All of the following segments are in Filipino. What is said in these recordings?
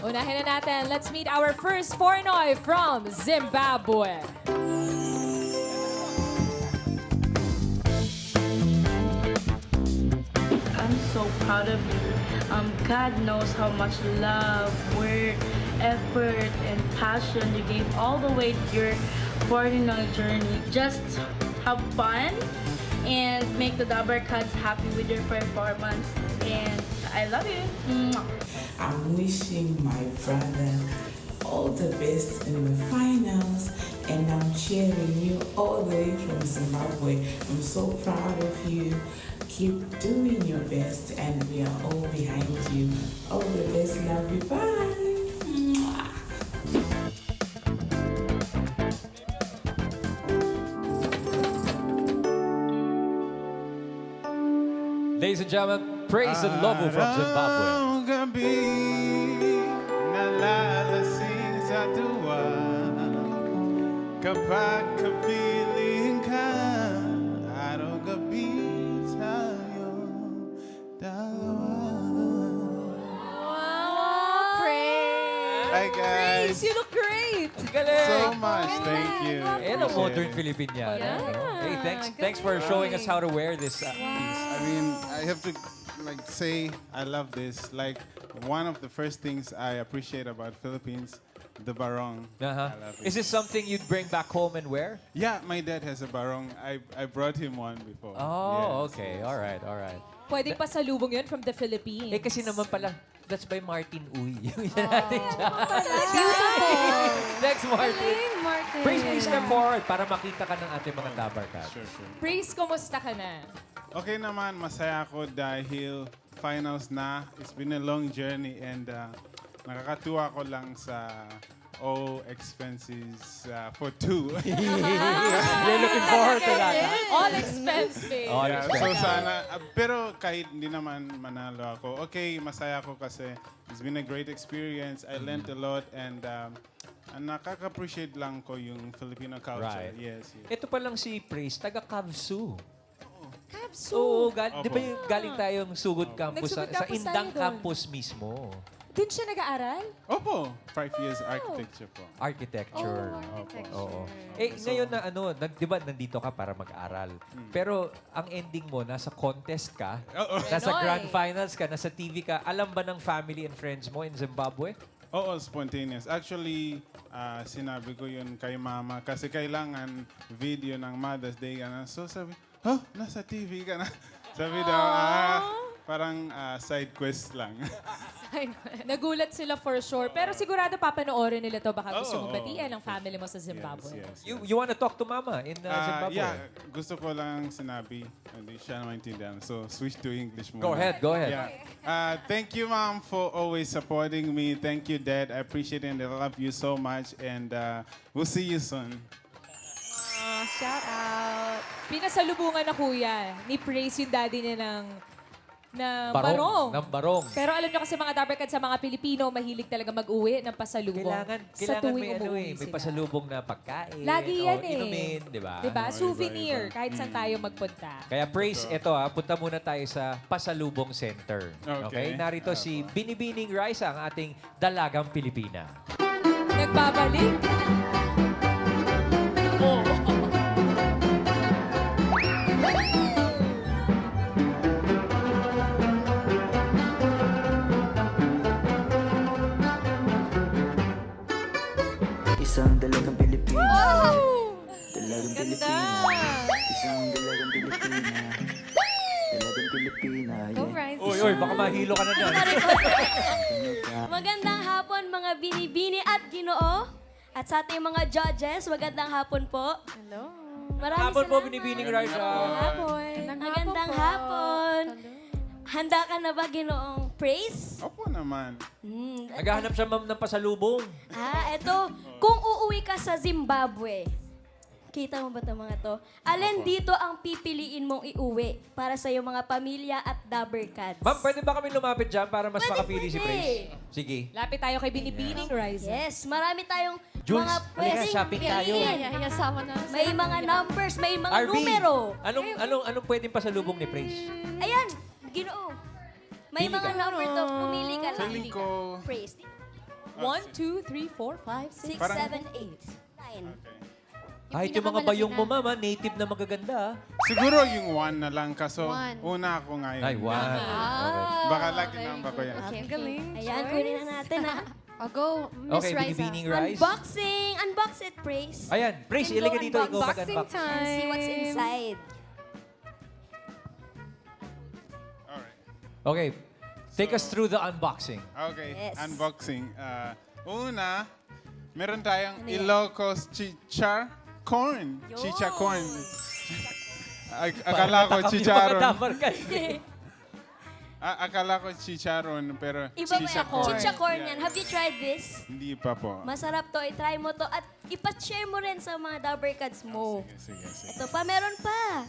Unahin na natin. Let's meet our first Fornoy from Zimbabwe. I'm so proud of you. God knows how much love, work, effort, and passion you gave all the way to your Portnoy journey. Just have fun and make the Dabber Cats happy with your performance. And I love you. Mwah. I'm wishing my brother all the best in the finals, and I'm cheering you all the way from Zimbabwe. I'm so proud of you. Keep doing your best, and we are all behind you. All the best, love you. Bye. Mwah. Ladies and gentlemen, Praise and Lobo from Zimbabwe. Gabi, nalalasing sa tuwa kapag kapiling ka. Araw gabi tayong dalawa. Wow, Praise! Hi guys! Praise, you look great! Galing! So much, thank you. And a modern Philippine yan. Yeah. Hey, thanks for showing us how to wear this piece. I mean, I have to say I love this. Like one of the first things I appreciate about Philippines, the barong. Uh-huh. I love it. Is this something you'd bring back home and wear? Yeah, my dad has a barong. I brought him one before. Oh, Yes, okay. yes. All right, all right. Pwedeng pasalubong yun from the Philippines. Eh, kasi naman pala, that's by Martin Uy. Yung isa natin siya. Thanks, Martin. Martin. Praise, please step forward para makita ka ng ating mga Dabber Cats. Sure, sure. Praise, kumusta ka na? Okay naman, masaya ako dahil finals na. It's been a long journey and nakakatuwa ko lang sa all expenses for two. We're looking forward to that. All expense paid. All Yeah, expenses. so sana, pero kahit hindi naman manalo ako, okay, masaya ako kasi it's been a great experience. I learned a lot and nakaka-appreciate lang ko yung Filipino culture. Right. Yes, yes. Ito pa lang si Praise, taga Cavsu. Kapsu. Oo, di ba Opo. yung galing tayong Sugod Campus, sa Nagsugod campus tayo Indang doon. Campus mismo. Doon siya nag-aaral? Opo, 5 years architecture po. Architecture. Opo. Oo. Eh, ngayon na di ba nandito ka para mag-aral? Pero ang ending mo, nasa contest ka, Oo. nasa Ganon. grand finals ka, nasa TV ka. Alam ba ng family and friends mo in Zimbabwe? Oo, spontaneous. Actually, sinabi ko yun kay mama kasi kailangan video ng Mother's Day ka na. So sabi, nasa TV ka na. Sabi daw, parang side quest lang. Nagulat sila for sure. Pero sigurado papanoorin nila to. Baka gusto Oo, mong oo. batian ang family mo sa Zimbabwe. Yes. You wanna talk to mama in Zimbabwe? Yeah, gusto ko lang sinabi, hindi siya maintindihan. So, switch to English muna. Go ahead, go ahead. Yeah. Thank you, Mom, for always supporting me. Thank you, Dad. I appreciate it and I love you so much. And we'll see you soon. Shout out. Pinasalubungan na kuya ni Praise yung daddy niya ng barong. Ng barong. Pero alam nyo kasi mga Dabber Cats sa mga Pilipino, mahilig talaga mag-uwi ng pasalubong. Kailangan sa tuwing may umuwi may sila. pasalubong na pagkain. Lagi yan o eh. Inumin, di ba? Diba? Iba, Souvenir, iba. kahit saan tayo magpunta. Kaya Praise, ito punta muna tayo sa Pasalubong Center. Okay. Narito si Binibining Rice, ang ating dalagang Pilipina. Nagbabalik. Oh. Isang dalagang Pilipina. Oh! Dalagang Ganda! Pilipina. Isang dalagang Pilipina. Dalagang Pilipina. Yeah. Uy, baka mahilo ka na dyan. Magandang hapon mga binibini at ginoo. At sa ating mga judges, magandang hapon po. Hello. Maraming Hapon po, salamat. Binibining Rice. Magandang hapon. Handa ka na ba, Ginoong Praise? Opo naman. Naghahanap siya, ma'am, ng pasalubong. Eto, kung uuwi ka sa Zimbabwe, kita mo ba ito mga to? Alin dito ang pipiliin mong iuwi para sa iyong mga pamilya at Dabber Cats? Ma'am, pwede ba kami lumapit dyan para mas Pwede, makapili si pwede. Praise? Sige. Lapit tayo kay Binibining Rice. Yes, marami tayong Jules, mga halika, pwedeng shopping tayo. piliin. May mga numbers, may mga RB, numero. anong pwedeng pasalubong ni Praise? Ayan, Ginoo. May Pili mga ka. number to. Pumili ka lang. Feeling ko, Praise. 1, 2, 3, 4, 5, 6, 6, Parang- 7, 8, 9. Okay. Kahit yung mga bayong mo, mama, native na magaganda. Siguro yung 1 na lang, kaso One. una ako ngayon. Ay, one. Okay. Baka lucky number ko yan. Okay, Ayan, kunin na natin ha. I'll go, Miss Okay, Riza. binibining rice. Unboxing! Unbox it, Praise. Ayan, Praise, Can go ilagay dito. Ikaw Unboxing mag-unbox. time. And see what's inside. Alright. Okay, take us through the unboxing. Okay, Yes. unboxing. Una, meron tayong Ano yan? Ilocos chicha corn. Yun. Chicha corn. Akala ko Parang natakam yung chicharon. mga dabar kasi. Akala ko chicharon, pero Iba ba chicha yan? Chicha corn yan. Yeah. Have you tried this? Hindi pa po. Masarap to. I-try mo to. At ipa-share mo rin sa mga Dabbercats mo. Sige, sige. Ito pa, meron pa.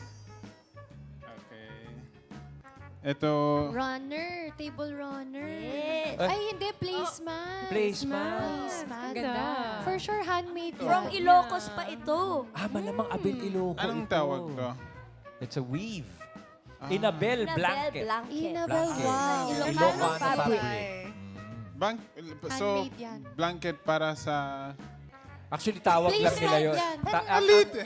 Okay. Ito, Runner, table runner. Yes. Ay, hindi, placemat. Placemat. Placemat. Ang ganda. For sure, handmade yan. From Ilocos pa ito. Ah, malamang Abel Ilocos anong ito. tawag to? It's a weave. Inabel Blanket. blanket. Inabel, wow. Ilocano fabric. Bank, so, Handmade yan. blanket para sa... Actually, tawag lang Placemat nila yun. yan.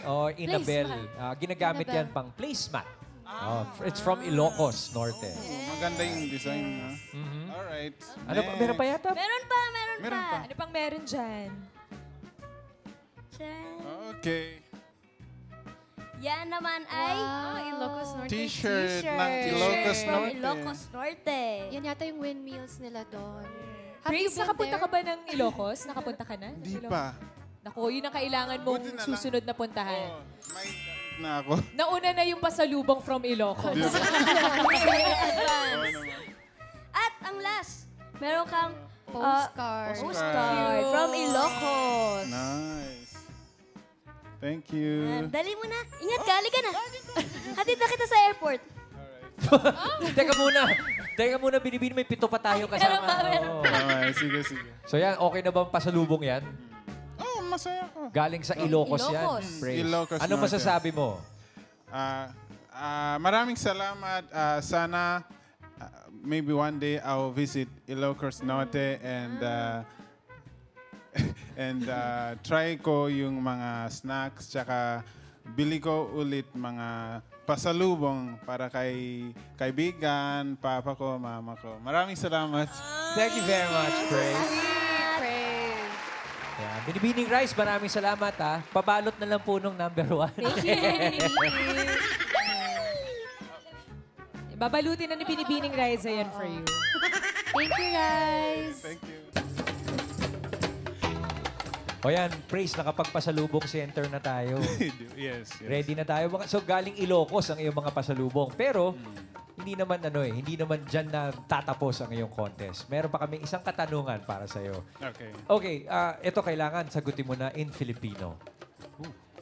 Oh, Inabel. Placemat. Ginagamit Inabel. yan pang placemat. Oh, it's from Ilocos Norte. Maganda yung design, ha? Mhm. Alright. Ano pa? Meron pa yata? Meron pa, meron Meron pa. pa. Ano pang meron dyan? Tiyan. Okay. Yan naman ay Ilocos Norte T-shirt ng T-shirt. Ilocos from Norte. Ilocos Norte. Yan yata yung windmills nila doon. Have you Praise, been nakapunta there? ka ba ng Ilocos? Nakapunta ka na? Hindi pa. Naku, yun ang kailangan mong Buti na lang. susunod na puntahan. Oh, may na ako. Nauna na yung pasalubong from Ilocos. Di ba? Oo naman. At ang last, meron kang Postcard. postcard from Ilocos. Nice. Thank you. Dali mo na. Ingat ka, halika na. Hatid na kita sa airport. Teka muna, binibini may 7 pa tayo kasama. Meron pa, meron Oo. Okay, sige, sige. So yan, okay na ba ang pasalubong yan? Oh, masaya ko. Galing sa Ilocos yan. Ilocos. Praise. Ilocos Ano Norte. masasabi mo? Maraming salamat. Sana maybe one day I'll visit Ilocos Norte and try ko yung mga snacks tsaka bili ko ulit mga pasalubong para kay kaibigan, papa ko, mama ko. Maraming salamat. Thank you very much, Praise. Yan. Binibining Rice, maraming salamat ha. Pabalot na lang po nung number 1. Thank you. Babalutin na ni Binibining Rice yan for you. Thank you, guys. Thank you. O yan, Praise, nakapagpasalubong center na tayo. Yes, yes. Ready na tayo. So galing Ilocos ang iyong mga pasalubong. Pero hindi naman hindi naman diyan na tatapos ang iyong contest. Meron pa kami isang katanungan para sa iyo. Okay. Okay, ito kailangan sagutin mo na in Filipino.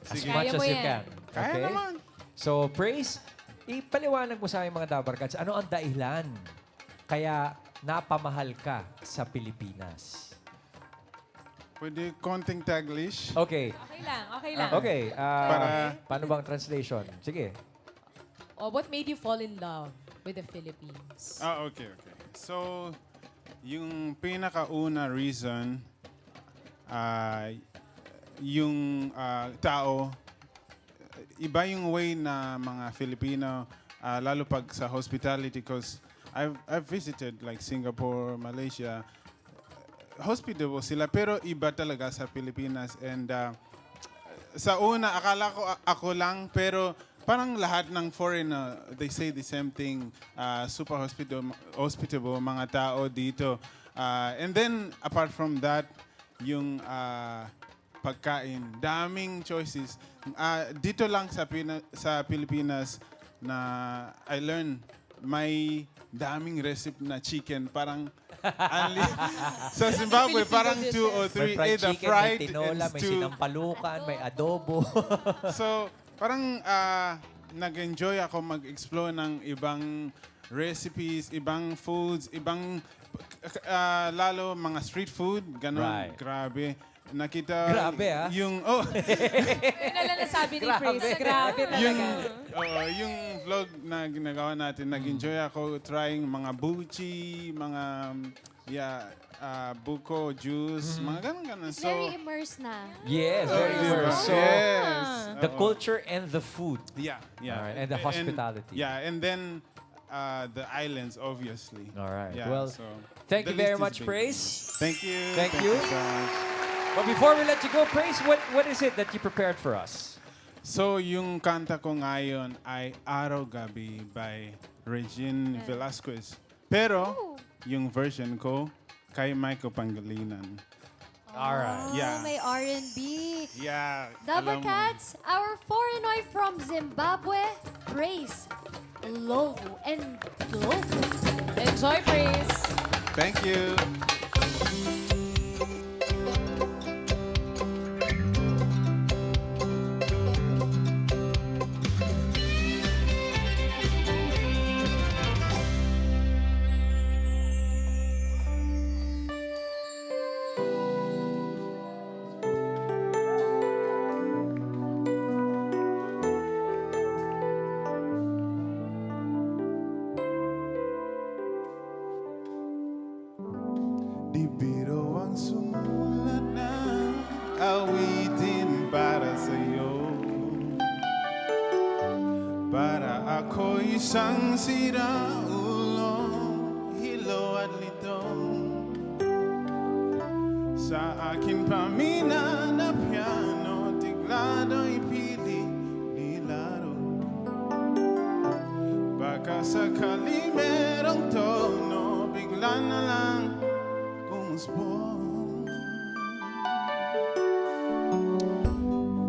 As Sige. much Kaya as mo you yan. can. Kaya Okay? naman. So, Praise, ipaliwanag mo sa aming mga Dabarkads, ano ang dahilan kaya napamahal ka sa Pilipinas? Pwede konting Taglish? Okay. Okay lang, okay lang. Okay. Para- paano bang translation? Sige. Oh, what made you fall in love with the Philippines? Okay, okay. So, yung pinakauna reason, yung tao, iba yung way na mga Filipino, lalo pag sa hospitality, because I've visited like Singapore, Malaysia, hospitable sila, pero iba talaga sa Pilipinas. And sa una, akala ko ako lang, pero parang lahat ng foreigner, they say the same thing, super hospitable mga tao dito. And then, apart from that, yung pagkain, daming choices. Dito lang sa Pilipinas na I learned may daming recipe na chicken, parang only sa Zimbabwe parang 2 or 3 May fried either chicken, fried may tinola, and may stew. sinampalukan, may adobo. So, parang nag-enjoy ako mag-explore ng ibang recipes, ibang foods, ibang lalo mga street food, ganun. Right. Grabe. Nakita Grabe, yung Yun na lang nasabi ni Praise. Grabe talaga. yung vlog na ginagawa natin, nag-enjoy ako trying mga buchi, mga Yeah, buko, juice, mga ganun. So, Very immersed na. Yes, very immersed. So, yes. the Oo. culture and the food. Yeah, yeah. Alright, and the hospitality. Yeah, and then the islands, obviously. All right. Yeah, Well, so thank the you very list is much, big. Praise. Thank you. Thank you. so much. But before we let you go, Praise, what is it that you prepared for us? So, yung kanta ko ngayon ay Araw Gabi by Regine Velasquez. Pero, yung version ko kay Michael Pangilinan. All right. Yeah. Oh, may R&B. Yeah. Double alam mo. Cats, our foreigner from Zimbabwe, Praise, Lovo, and Glovo. Enjoy, Praise. Thank you. Di biro ang sumulat ng awitin para sa'yo. Para ako isang siraulo, hilo at lito. Sa akin pamina na piano, tiglado ipili nilaro. Baka sakali merong tono, bigla na lang umusbong.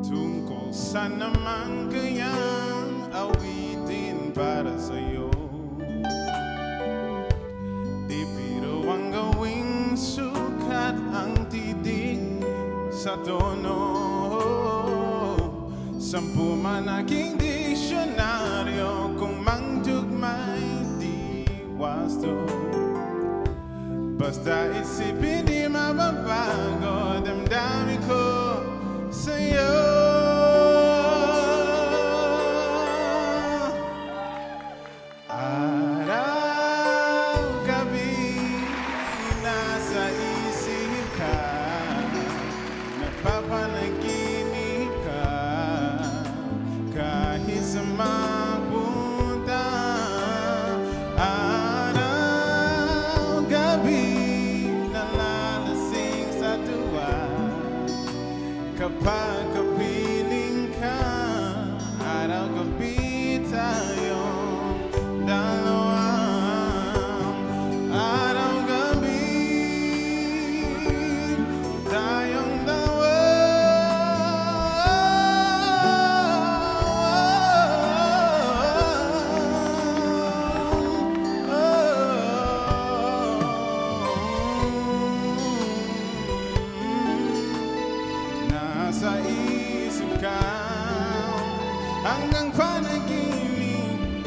Tungkol sa naman kayang awitin para sa'yo. Di biro ang gawing sukat ang titig sa tono. Sampu man aking disyonaryo, kung mangtugmay di wasto. Basta isipin di mababago, damdamin ko sa'yo. Araw, gabi, nasa isip ka, napapanaginip ka, kahit sa mapunta. Araw, gabi, nalalasing sa tuwa, kapag kapiling ka. Araw, gabi, tayong dalawa. Araw, gabi, tayong dalawa. Nasa isip ka hanggang panaginip.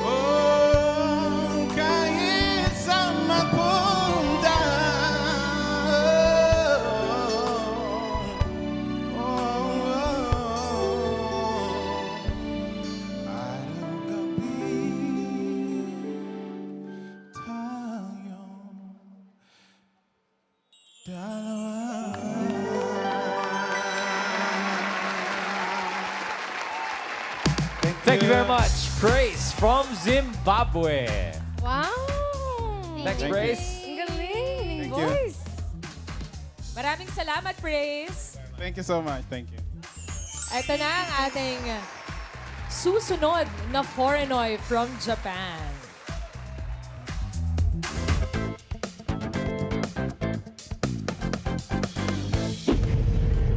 Oh, kahit sa mapunta. Araw-gabi tayong Thank you very much, Praise from Zimbabwe. Wow! Thanks, Thank you. Praise. Ang galing! Thank you. Voice! Maraming salamat, Praise. Thank you so much. Thank you. Ito na ang ating susunod na foreigner from Japan.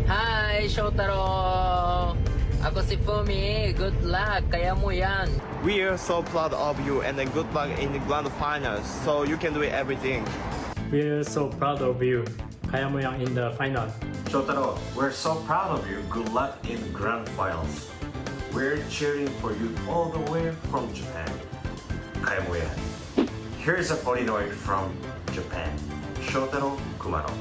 Hi, Shotaro! Ako si Fumi. Good luck. Kaya mo yan. We are so proud of you and good luck in the grand finals, so you can do everything. We're so proud of you. Kaya mo yang in the final. Shotaro, we're so proud of you. Good luck in the grand finals. We're cheering for you all the way from Japan. Kaya mo yan. Here's a Polinoid from Japan. Shotaro Kumaro.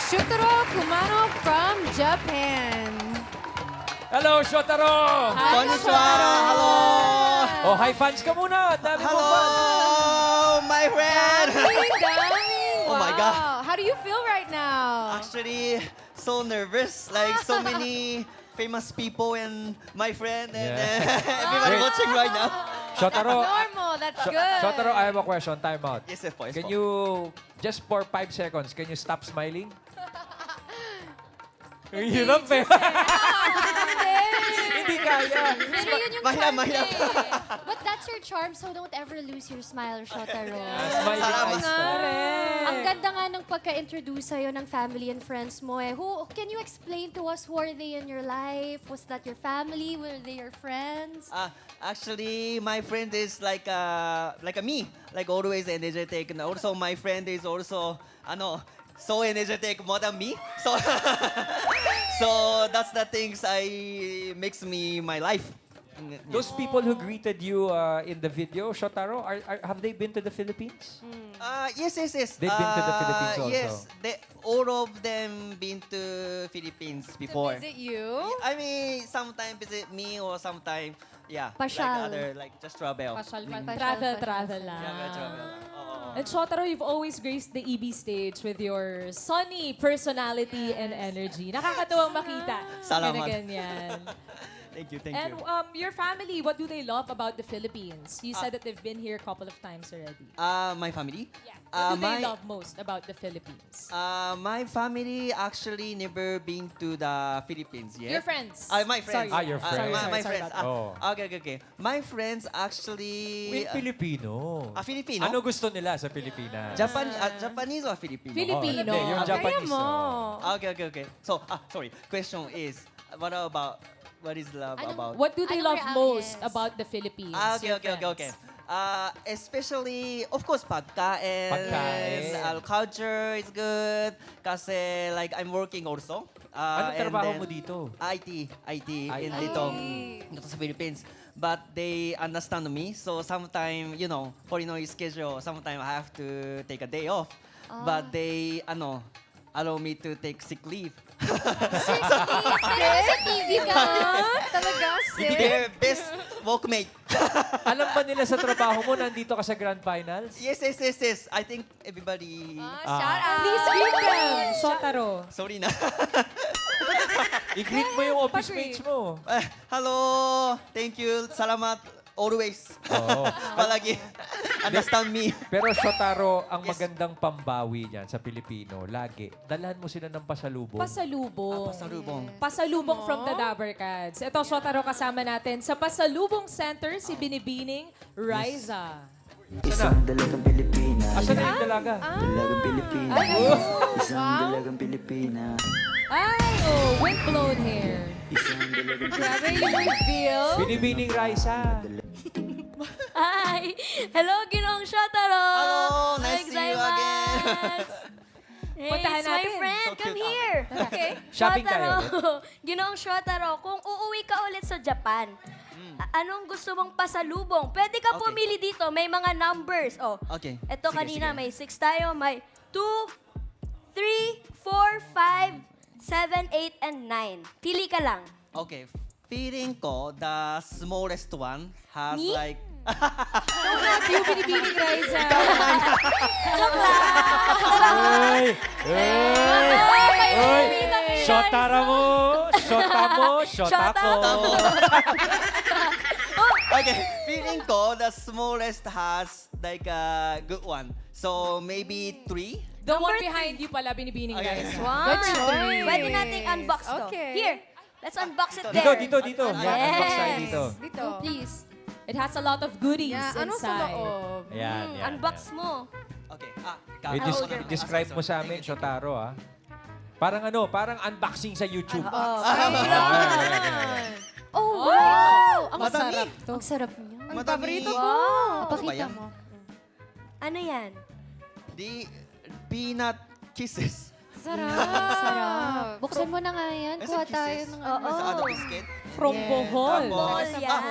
Shotaro Kumano from Japan. Hello, Shotaro! Konnichiwa! Hello! Oh, hi fans ka muna. Dami mo Hello, fans. my friend! Daming! Oh my God. Wow. How do you feel right now? Actually, so nervous. Like, so many famous people and my friend and everybody Wait. watching right now. Shotaro, Normal, that's good. Shotaro, I have a question. Time out. Yes, po. Can you, just for 5 seconds, can you stop smiling? Ang hirap eh. Hindi kaya. Pero yun yung Mahirap, charm mahirap. eh. But that's your charm, so don't ever lose your smile, Shotaro. Smiling eyes. Ang ganda nga ng pagka-introduce sa'yo ng family and friends mo eh. Can you explain to us who are they in your life? Was that your family? Were they your friends? Actually, my friend is like a me, like always energetic, and also my friend is also so energetic more than me. So so that's the things makes me my life. Those people who greeted you in the video, Shotaro, have they been to the Philippines? Yes. They've been to the Philippines also. Yes, all of them been to Philippines before. To visit you? I mean, sometimes visit me or sometimes Pasyal. like just travel. Travel lang. Travel. And Shotaro, you've always graced the EB stage with your sunny personality and energy. Nakakatuwang makita. Salamat. Kaya ganyan. Thank you. And your family, what do they love about the Philippines? You said that they've been here a couple of times already. My family. What do they love most about the Philippines? My family actually never been to the Philippines yet. Your friends. My friends. Sorry. Your friends. My Sorry friends. about Okay. My friends actually... Wait, Filipino. Filipino? Ano gusto nila sa Pilipinas? Japanese or Filipino? Filipino. Hindi, yung Japanese. Okay. So, sorry. Question is, what is love about? What do they Anong love most realis? about the Philippines? Okay. your friends? Especially, of course, pagkain. Pagkain. Culture is good. Kasi, like, I'm working also. Anong and trabaho then- mo dito? IT in dito sa Philippines. But they understand me. So sometimes, foreign schedule, sometimes I have to take a day off. But they, allow me to take sick leave. Sa TV ka? Talaga, sis? Their best workmate. Alam ba nila sa trabaho mo, nandito ka sa Grand Finals? Yes. I think everybody... Shout out. Please greet them, Shotaro. Sorry na. I-greet mo yung office mates mo. Hello. Thank you. Salamat. Always. Oo. Palagi. Understand me. Pero Shotaro, ang magandang pambawi niyan sa Pilipino, lagi, dalhan mo sila ng pasalubong. Pasalubong. Pasalubong. Pasalubong from the Dabber Cats. Ito, Shotaro, kasama natin sa Pasalubong Center, si Binibining Riza. Isang dalagang Pilipina. Asan na yung dalaga? Dalagang Pilipina. Isang dalagang Pilipina. Ay, windblown hair. Isang dalagang Grabe yung reveal. Binibining Raisa. Hi! Hello, Ginoong Shotaro! Hello, nice to see you again. Hey, Puntahan it's my natin. friend. So Come cute. here. Okay. Shopping Shotaro. tayo. Ginoong Shotaro, kung uuwi ka ulit sa Japan, anong gusto mong pasalubong? Pwede ka Okay. pumili dito. May mga numbers. Oh, Okay. ito Sige, kanina, sige. may 6 tayo. May 2, 3, 4, 5, 7, 8, and 9. Pili ka lang. Okay. Feeling ko, the smallest one has Me? like... Not you, Binibining Riza. Ay! Ay! Shotara mo! Shota mo! Shota ko! Okay, feeling ko, the smallest has like a good one. So, maybe 3? The one Number behind you pala, Binibining Okay. Riza. Wow. Number 3. Pwede nating unbox to. Okay. Here, let's unbox it Dito, there. dito. Yan, unbox tayo dito. Dito. Please. It has a lot of goodies Yeah, ano sa inside. loob? Yan. Unbox mo. Okay. Describe mo sa amin, Shotaro, ah. Parang unboxing sa YouTube. Oh, Oh, wow! Ang Madami. sarap to. Ang sarap niya. Ang paborito ko. Wow. Pakita yan? mo. Ano yan? The peanut kisses. Sarap. Buksan mo na nga yan. Is Kuha it tayo kisses? ng Oo. Sa other biscuit? From Bohol. Bohol yan.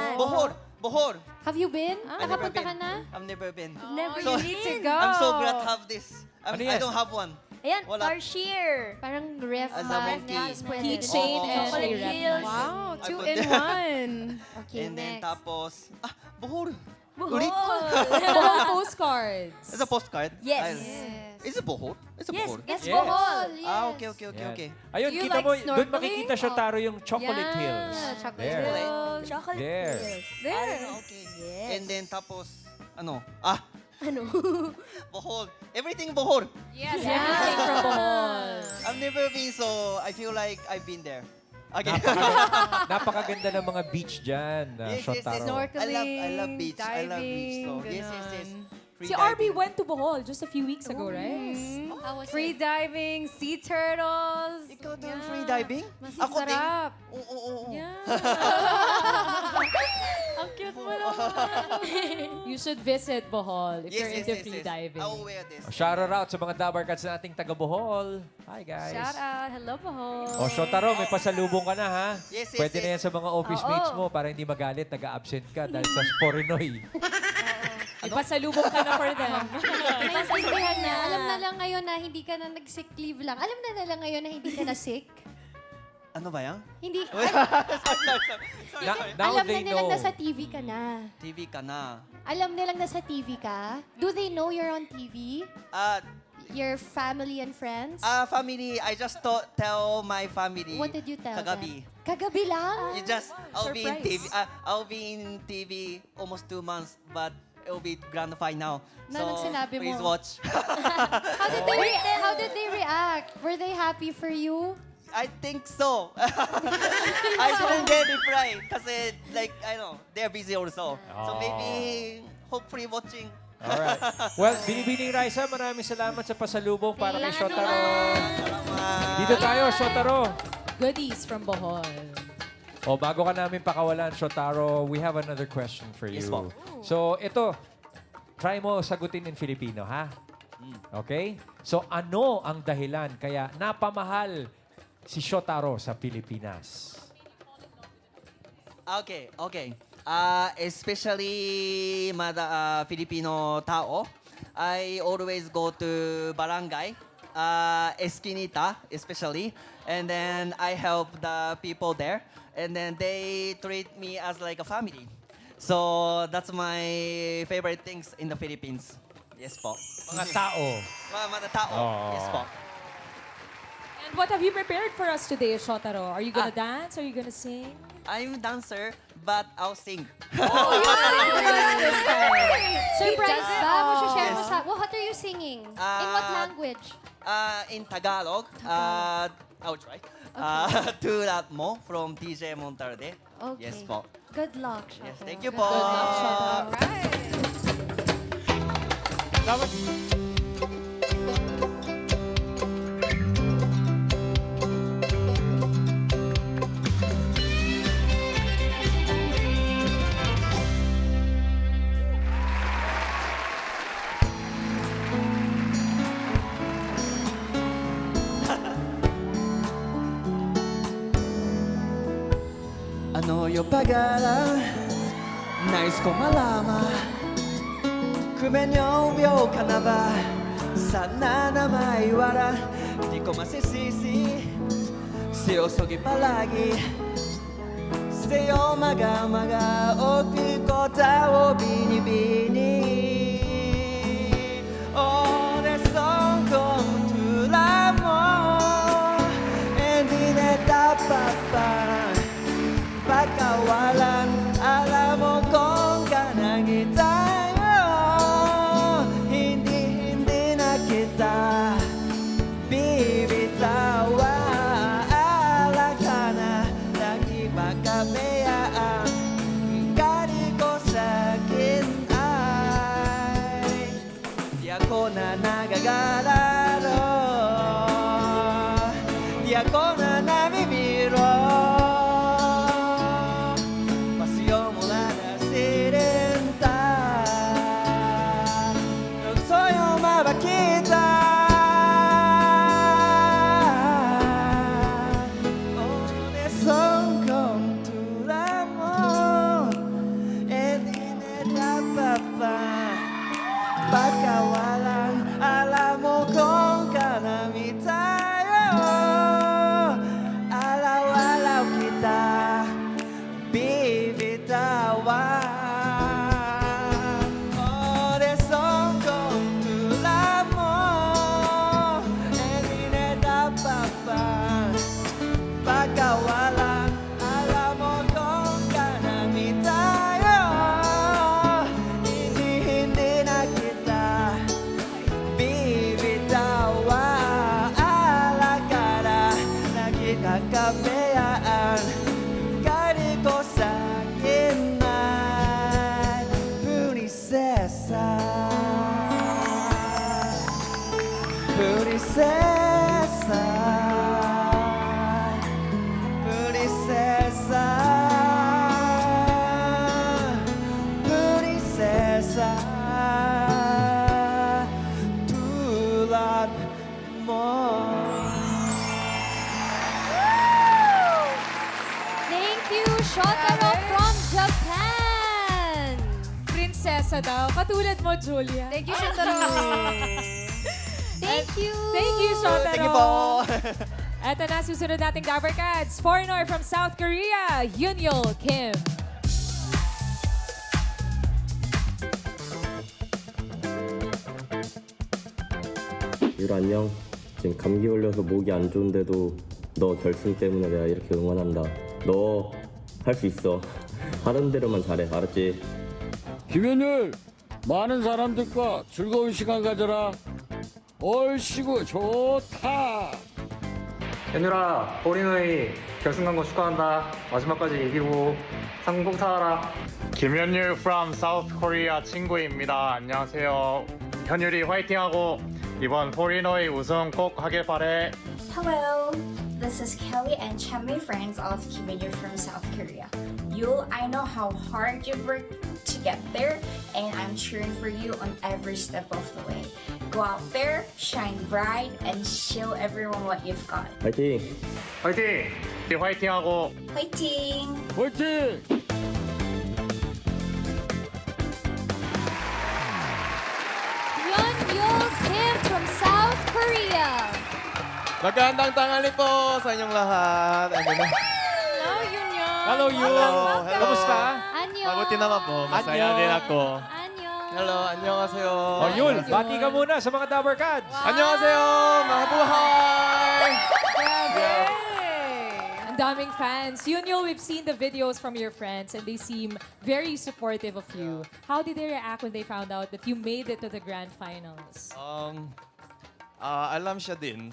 Bohol. Have you been? I've Nakapunta never ka been. na? I've never been. Never So, been. Go. I'm so glad to have this. Ano I yan? don't have one. Ayan, Wala. cashier. Parang ref As a ba? monkey. Yes, pwede. Keychain Oo. and Chocolate a ref. Hills. Wow, I two put in that. one. Okay, And then next. tapos, buhol. Bohol. Bohol postcards. It's a postcard? Yes. Yes. Is it bohol? It's a Yes, bohol. it's Yes. Bohol. Ah, okay, okay, okay, Yan. okay. Ayun, Do you kita like mo, doon snorkeling? makikita, Shotaro, yung Chocolate Yeah, Hills. Chocolate There. Hills. Chocolate There. Hills. There. Okay. Yes. And then tapos, ano? Ano? Bohol. Everything bohol. Yes, everything from Bohol. I've never been, so I feel like I've been there. Okay. Napakaganda ng mga beach dyan, Yes, yes, yes. Shotaro. Snorkeling, I love beach. I love beach. So, diving, yes, yes, yes. ganon. Free Si RB diving. went to Bohol just a few weeks ago, right? How was Free it? diving, sea turtles. Ikaw doon free diving? Ako din. Masarap. Oo. Yeah. Ang cute mo naman. You should visit Bohol if you're into free yes. diving. I will wear this. Shout out sa mga Dabar Cats nating taga Bohol. Hi, guys. Shout out. Hello, Bohol. O, Shotaro, may pasalubong ka na, ha? Yes, yes, Pwede na yes. yan sa mga office mates mo para hindi magalit, nag-absent ka dahil sa Sporinoy. Ipasalubong ka na for them. Naintindihan niya. Alam na lang ngayon na hindi ka na nag-sick leave lang. Alam na lang ngayon na hindi ka na sick. Ano ba yan? Hindi. Now Alam na they nilang know. nasa TV ka na. TV ka na. Alam nilang nasa TV ka. Do they know you're on TV? Your family and friends? Family, I just tell my family. What did you tell Kagabi. them? Kagabi lang? I'll be in surprise. TV. I'll be in TV almost 2 months, but it will be grand final. Na nang sinabi mo. please watch. How did they react? Were they happy for you? I think so. I couldn't get it right kasi like I know they're busy also. So maybe hopefully watching. Alright. Well, Binibining Raisa, maraming salamat sa pasalubong para kay Shotaro. Dito tayo, Shotaro. Goodies from Bohol. O, bago ka namin pakawalan, Shotaro, we have another question for you. Yes, po. So, ito, try mo sagutin in Filipino, ha? Okay? So, ano ang dahilan kaya napamahal si Shotaro sa Pilipinas? Okay. Especially Filipino tao, I always go to barangay, Esquinita especially, and then I help the people there, and then they treat me as like a family. So that's my favorite things in the Philippines. Yes po. Mga tao. Mga tao. Oh. Yes po. And what have you prepared for us today, Shotaro? Are you gonna dance? Are you gonna sing? I'm a dancer, but I'll sing. Surprise ba? Mo share mo sa... What are you singing? In what language? In Tagalog, I'll try. Tulad mo from DJ Montarde. Okay. Yes po. Good luck, Shotaro. Yes, thank you po. Good luck, Shotaro. Ano yung pag-alam? Nais ko malaman Kumenyo ka na ba? Sana na maiwara Di ko masisisi Siyosogi palagi Sa'yo maga-maga Okikota o binibini Oresong kong tulad mo Hindi na dapat parang pagkawalan Alam mo kung kanang tayo Hindi na kita bibitawa Alam ka na nakipagkabayaan Kari ko sa'kin ay Di ako na nagagalaro Di ako na namimiro Pasyon mula na sinenta Gusto yung mabakita Onesong kong tulad mo Hindi na dapat pa Pagkawalan Alam mo kung kanami princesa, princesa, princesa, princesa, tulad mo. Thank you, Shotaro from Japan. Prinsesa daw. Katulad mo, Julia. Thank you, Shotaro. Thank you. Thank you, Shotaro. Thank you po. Eto na, susunod nating Dabber Cats. Foreigner from South Korea, Yunyul Kim. 율 안녕. 지금 감기 걸려서 목이 안 좋은데도 너 결승 때문에 내가 이렇게 응원한다. 너 할 수 있어. 하는 대로만 잘해. 알았지? 김현율, 많은 사람들과 즐거운 시간 가져라. 얼씨구 좋다. 현율아, 포리노이 결승 간 거 축하한다. 마지막까지 이기고 상복 타라. 김현율 from South Korea 친구입니다. 안녕하세요. 현율이 화이팅하고 이번 포리노이 우승 꼭 하길 바래. Hello, this is Kelly and Chami, friends of Kim and Yul from South Korea. Yul, I know how hard you worked to get there, and I'm cheering for you on every step of the way. Go out there, shine bright, and show everyone what you've got. 파이팅! 화이팅! 화이팅하고 Fighting! 화이팅! Yeonyul Kim from South Korea. Magandang tanghali po sa inyong lahat. Ano na? Hello, Yunyul. Hello, Yul. Hello. Kamusta? Annyeong. Mabuti naman po. Masaya Annyeong. din ako. Annyeong. Hello, annyeonghaseyo. Oh, Yul, bati ka muna sa mga Dabber Cats. Annyeonghaseyo. Mabuhay. Ang daming fans. Yunyul, we've seen the videos from your friends and they seem very supportive of you. How did they react when they found out that you made it to the grand finals? Alam siya din.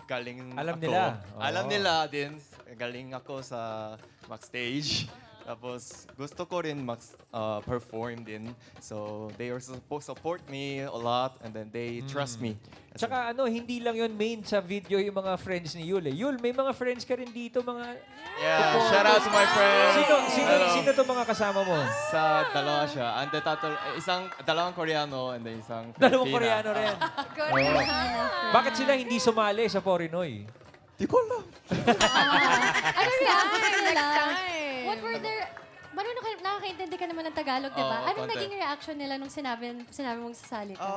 Galing Alam ako. nila. Alam Oo. nila din. Galing ako sa backstage. Tapos gusto ko rin perform din. So they also support me a lot and then they trust me. Tsaka hindi lang yon main sa video yung mga friends ni Yul eh. Yul, may mga friends ka rin dito, mga... Yeah, shout out to my friends. Hello. Sino to mga kasama mo? Sa dalawa siya. Dalawang Koreano and then isang Dalawang Filipina. Koreano rin. Koreano. Bakit sila hindi sumali sa Porinoy? Di ko alam. Ano reaction nila? Next time. What were their... Nakakaintindi ka naman ng Tagalog, di ba? Oo, Anong konti. naging reaction nila nung sinabi mong sasali ka?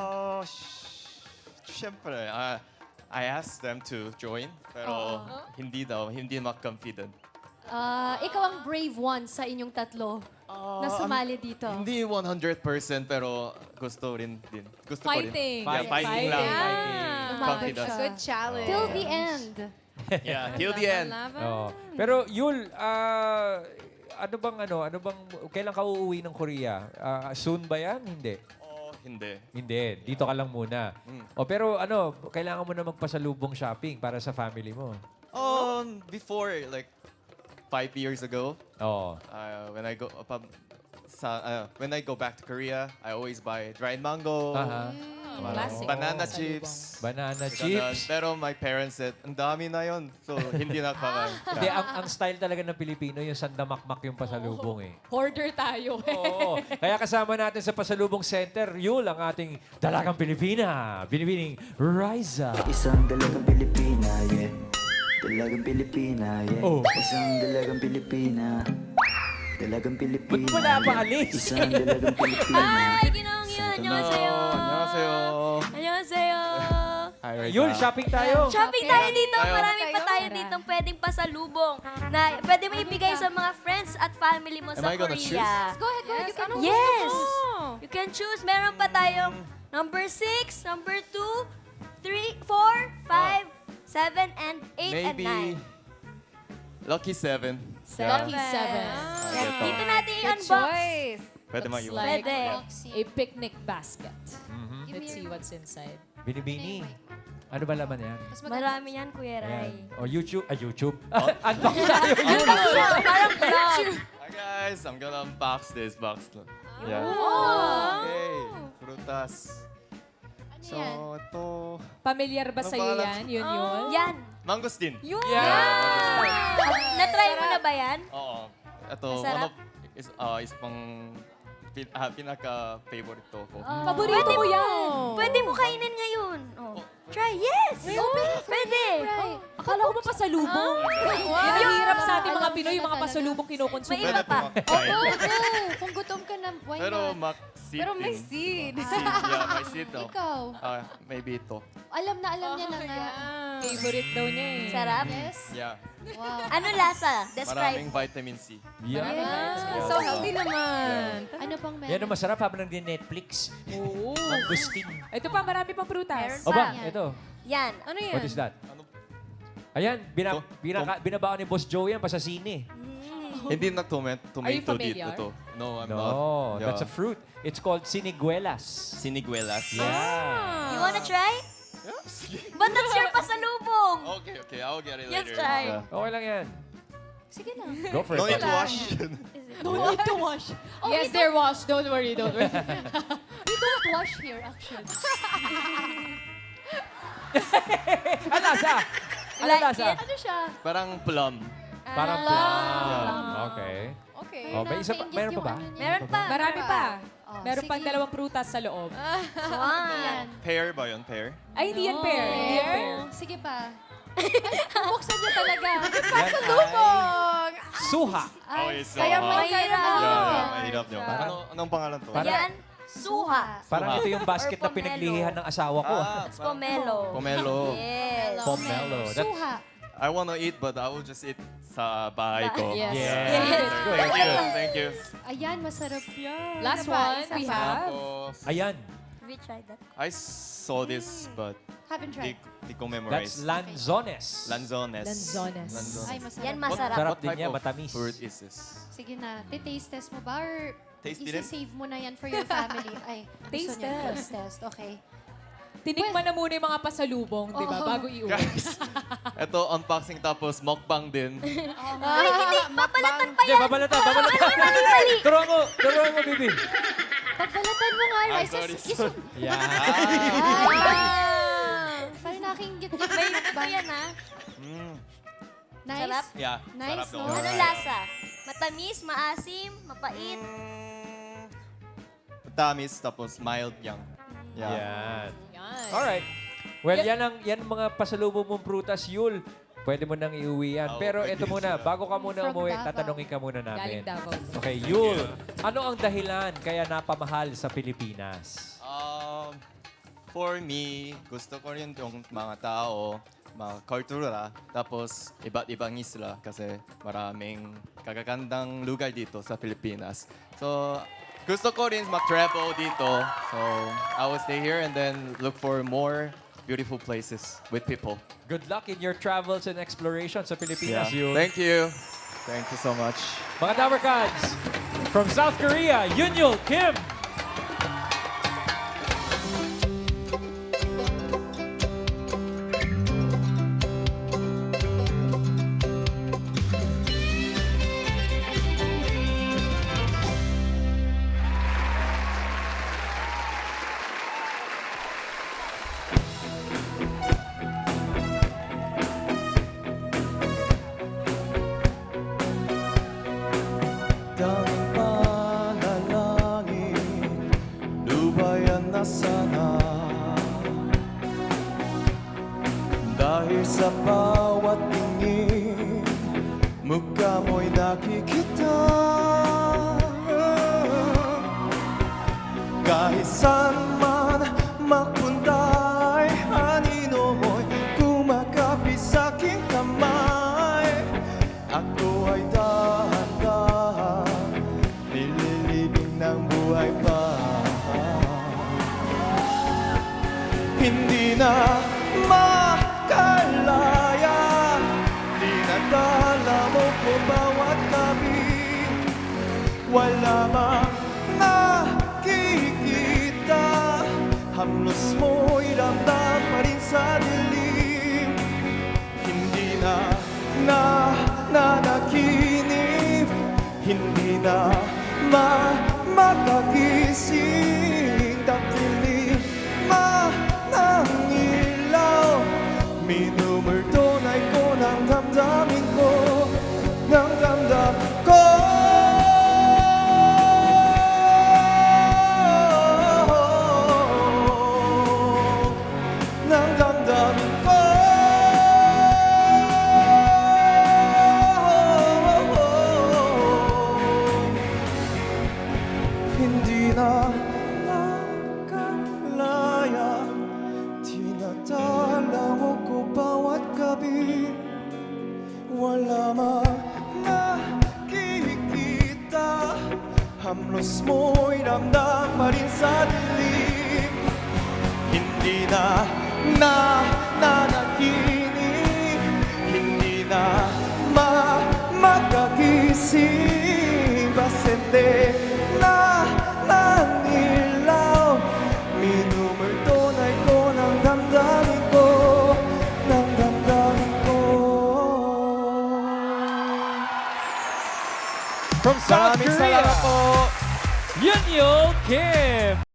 Siyempre, I asked them to join, pero hindi mag-confident. Ikaw ang brave one sa inyong tatlo na sumali dito. Hindi 100% pero gusto rin din. Gusto ko rin. Fighting. Yeah, fighting lang. Umabot Confidence. siya. Good challenge. Till the end. Yeah, till the end. Oo. Pero Yul, ano bang kailan ka uuwi ng Korea? Soon ba yan? Hindi. Hindi. Hindi. Dito ka lang muna. Pero kailangan mo na magpasalubong shopping para sa family mo. Before, like 5 years ago, Oo. when I go back to Korea, I always buy dried mango, Classic. banana chips. Banana Ganon. chips. Pero my parents said, ang dami na yon. So, hindi na kakain. Hindi, ang style talaga ng Pilipino, yung sandamakmak yung pasalubong eh. Hoarder tayo eh. Oo. Kaya kasama natin sa pasalubong center, Yul, ang ating dalagang Pilipina. Binibining Riza. Isang dalagang Pilipina, yeah. Dalagang Pilipina, yeah. Oh. Isang dalagang Pilipina. Dalagang Pilipina. Ba't wala pa alis? Isang dalagang Pilipina. Hi, Ginong Yul! Annyeonghaseyo! Annyeonghaseyo. Annyeonghaseyo! Hi, Riza. Yul, shopping tayo. Shopping tayo dito. Tayo. Marami pa tayo ditong pwedeng pasalubong na pwede mo ibigay sa mga friends at family mo Am sa I gonna Korea. Go ahead, go ahead. You can Yes! You can choose. Meron pa tayong number 6, number 2, 3, 4, 5, 7, and 8, and 9. Lucky 7. Lucky 7. Dito natin Good i-unbox. choice. Pwede Looks mag-iwan. like Pwede. a picnic basket. Mhm. Let's see what's inside. Binibini. Ano ba laman yan? Marami yan, Kuya Rai. Ayan. O YouTube. YouTube. Unbox tayo. Parang vlog. Hi guys, I'm gonna unbox this box. Yeah. Oh! Okay, frutas. So, yan? ito... Pamilyar ba Ano sa'yo pangalan? yan? Yun. Yan. Mangosteen. Yun! Yeah! Na-try mo na ba yan? Oo. Ito, Masarap? is pang pinaka-favorite ko. Paborito mo yan. Pwede mo kainin ngayon. Oh. Try, yes! Pwede! Akala ko ba pasalubong? Yan ang hirap sa ating mga Pinoy, yung mga pasalubong kinukonsumo. May iba pa. Kung gutom ka na, why Pero not? seed Pero may din. seed. Yeah, may seed daw. Ikaw, Maybe ito. alam niya na nga. Favorite daw niya eh. Sarap. Yes? Yeah. Wow. Ano lasa? Maraming Describe. vitamin C. So healthy naman. Ano pang meron? Yan ang masarap habang nag-Netflix. Oo. Mangosteen. Ito pa, marami pang prutas. Meron O ba? Yan. Ito. Yan. Ano yan? What is that? Ayan, binabaan ni Boss Joe yan pa sa sine. Hindi na Are you tomato familiar? dito. No, I'm not. No, Yeah. that's a fruit. It's called siniguelas. Siniguelas. Yeah. You wanna try? But that's your pasalubong. Okay, I'll get it Yes, later. try. Yeah. Okay lang yan. Sige lang. Go for it. No need to buddy. wash. No need to wash. Oh, Yes, they're washed. Don't worry, don't worry. we don't wash here, actually. Ano lasa? Ano Like lasa? it? Ano siya? Parang plum. Parang plum. Okay. Okay. Oh, may isa pa, meron pa ba? Meron pa. Marami pa. Oh, Meron sige. pang 2 prutas sa loob. One. Pear ba yun? Pear? Ay, hindi yan pear. Hindi yan pear. Sige pa. Buksan niyo talaga. Pasalubong! Suha. Ay, yes. Kaya Oh. mahirap. Yeah, mahirap nyo. Parang- Anong pangalan to? Yan. Suha. Parang ito yung basket Or na pinaglihihan ng asawa ko. It's pomelo. Pomelo. Yes. Pomelo. That's Suha. I wanna eat, but I will just eat sa bahay ko. Yes. Yes. Thank you. Thank you. Ayan, masarap yan. Last Ano pa? one, Isa we pa? have. Tapos, Ayan. We tried that. I saw this, but Haven't tried. di ko memorize. That's lanzones. Lanzones. Lanzones. Ay, masarap. Yan masarap. Sarap What din type yan, of matamis. fruit is this? Sige na, taste test mo ba? Or Tasty din? isi-save mo na yan for your family? Ay, Taste gusto niya, test. taste test. Okay. Tinikman na muna yung mga pasalubong, di ba? Oo. Bago iuwi. Ito, unboxing tapos mukbang din. Ay, hindi. Papalatan pa Hindi, yan. babalatan. Mali. Turuan mo, Bibi. Pagbalatan mo nga, Ah, Rice. sorry, Yan. Parang nakingit yung May ito yan, ha? Nice. Sarap. Yeah, Nice, sarap no? daw. Ano lasa? Matamis, maasim, mapait. Tamis, tapos mild yang. Yeah. Yan. Yan. Alright. Well, yan ang mga pasalubong mong prutas, Yul. Pwede mo nang iuwi yan. Oh, Pero thank ito you, muna, sir. bago ka muna From umuwi, Davao. tatanungin ka muna namin. Galing Davao. Okay, Yul. Ano ang dahilan kaya napamahal sa Pilipinas? For me, gusto ko rin yung mga tao, mga kultura, tapos iba't ibang isla kasi maraming kagagandang lugar dito sa Pilipinas. So, gusto ko rin mag-travel dito. So, I will stay here and then look for more beautiful places with people. Good luck in your travels and exploration sa Pilipinas, Yul. Thank you. Thank you so much. Mga Dabarkads, from South Korea, Yunyul Kim. Tanging panalangin, lubayan na sana. Dahil sa bawat tingin, mukha mo'y nakikita. Kahit saan man magpunta'y anino mo'y kumakapit sa aking kamay. Ako ay dahan-dahan, nililibing ng buhay pa. Hindi na makalaya, dinadala mo ko bawat gabi. Wala mang nakikita, hamlos mo'y ramdam pa rin sa dilim. Hindi na nanaginip, hindi na makagising Dapiling ng ilaw Minumultunay ko ng damdamin ko Ng damdamin ko Ng damdamin ko Hindi na makalaya Tinatalaw ko bawat gabi Wala mang nakikita Hamlos mo'y ramdam pa rin sa dilim Hindi na nananaginip Hindi na makagising Basente na ilaw Minumultunay ko ng damdamin ko Ng damdamin ko From South Maraming Korea, salamat po. Yeonyeol Kim.